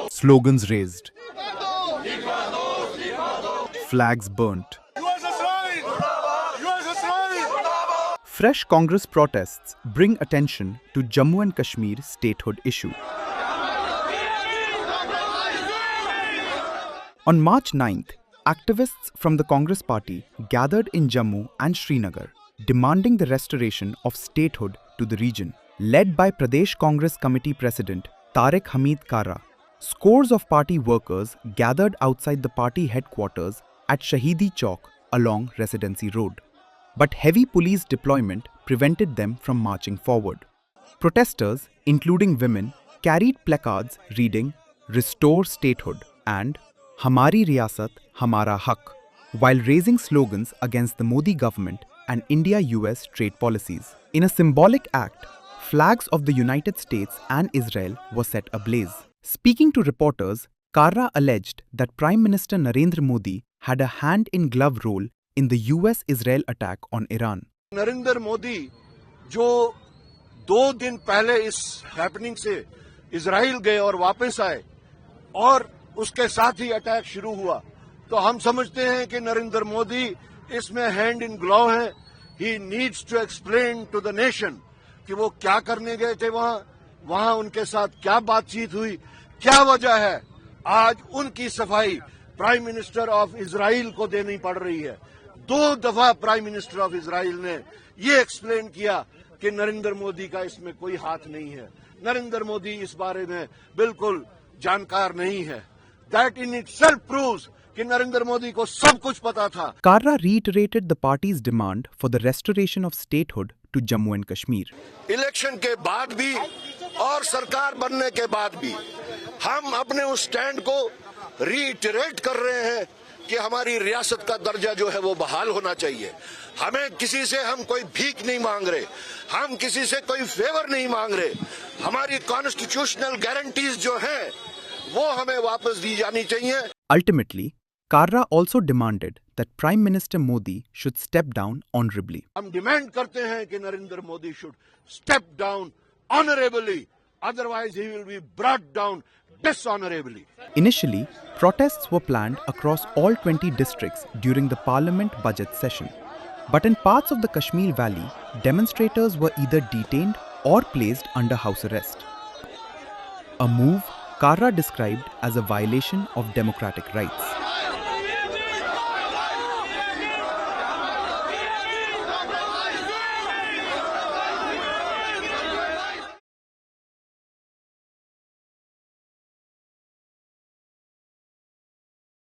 Slogans raised. Flags burnt. Fresh Congress protests bring attention to Jammu and Kashmir statehood issue. On March 9th, activists from the Congress party gathered in Jammu and Srinagar, demanding the restoration of statehood to the region. Led by Pradesh Congress Committee President Tariq Hamid Kara, scores of party workers gathered outside the party headquarters at Shahidi Chowk along Residency Road. But heavy police deployment prevented them from marching forward. Protesters, including women, carried placards reading "Restore Statehood" and "Hamari Riyasat, Hamara Haq," while raising slogans against the Modi government and India-US trade policies. In a symbolic act, flags of the United States and Israel were set ablaze. Speaking to reporters, Kara alleged that Prime Minister Narendra Modi had a hand-in-glove role in the US-Israel attack on Iran. Narendra Modi जो 2 दिन पहले इस happening से Israel गए और वापस आए और उसके साथ ही अटैक शुरू हुआ, तो हम समझते हैं कि नरेंद्र मोदी इसमें हैंड इन ग्लोव है. He needs to explain to the nation कि वो क्या करने गए थे वहां उनके साथ क्या बातचीत हुई, क्या वजह है आज उनकी सफाई प्राइम मिनिस्टर ऑफ इजराइल को देनी पड़ रही है. 2 दफा प्राइम मिनिस्टर ऑफ इजराइल ने ये एक्सप्लेन किया कि नरेंद्र मोदी का इसमें कोई हाथ नहीं है. नरेंद्र मोदी इस बारे में बिल्कुल जानकार नहीं है. दैट इन इटसेल्फ प्रूव्स कि नरेंद्र मोदी को सब कुछ पता था. Kara reiterated the party's demand for the restoration of statehood to Jammu and Kashmir. Election के बाद भी और सरकार बनने के बाद भी हम अपने उस स्टैंड को रीइटरेट कर रहे हैं कि हमारी रियासत का दर्जा जो है वो बहाल होना चाहिए. हमें किसी से हम कोई भीख नहीं मांग रहे, हम किसी से कोई फेवर नहीं मांग रहे. हमारी कॉन्स्टिट्यूशनल गारंटीज जो हैं वो हमें वापस दी जानी चाहिए. Ultimately, Kara also demanded that Prime Minister Modi should step down honorably. हम डिमांड करते हैं कि Narendra Modi should step down honourably, otherwise he will be brought down dishonorably. Initially, protests were planned across all 20 districts during the Parliament budget session. But in parts of the Kashmir Valley, demonstrators were either detained or placed under house arrest. A move Kara described as a violation of democratic rights.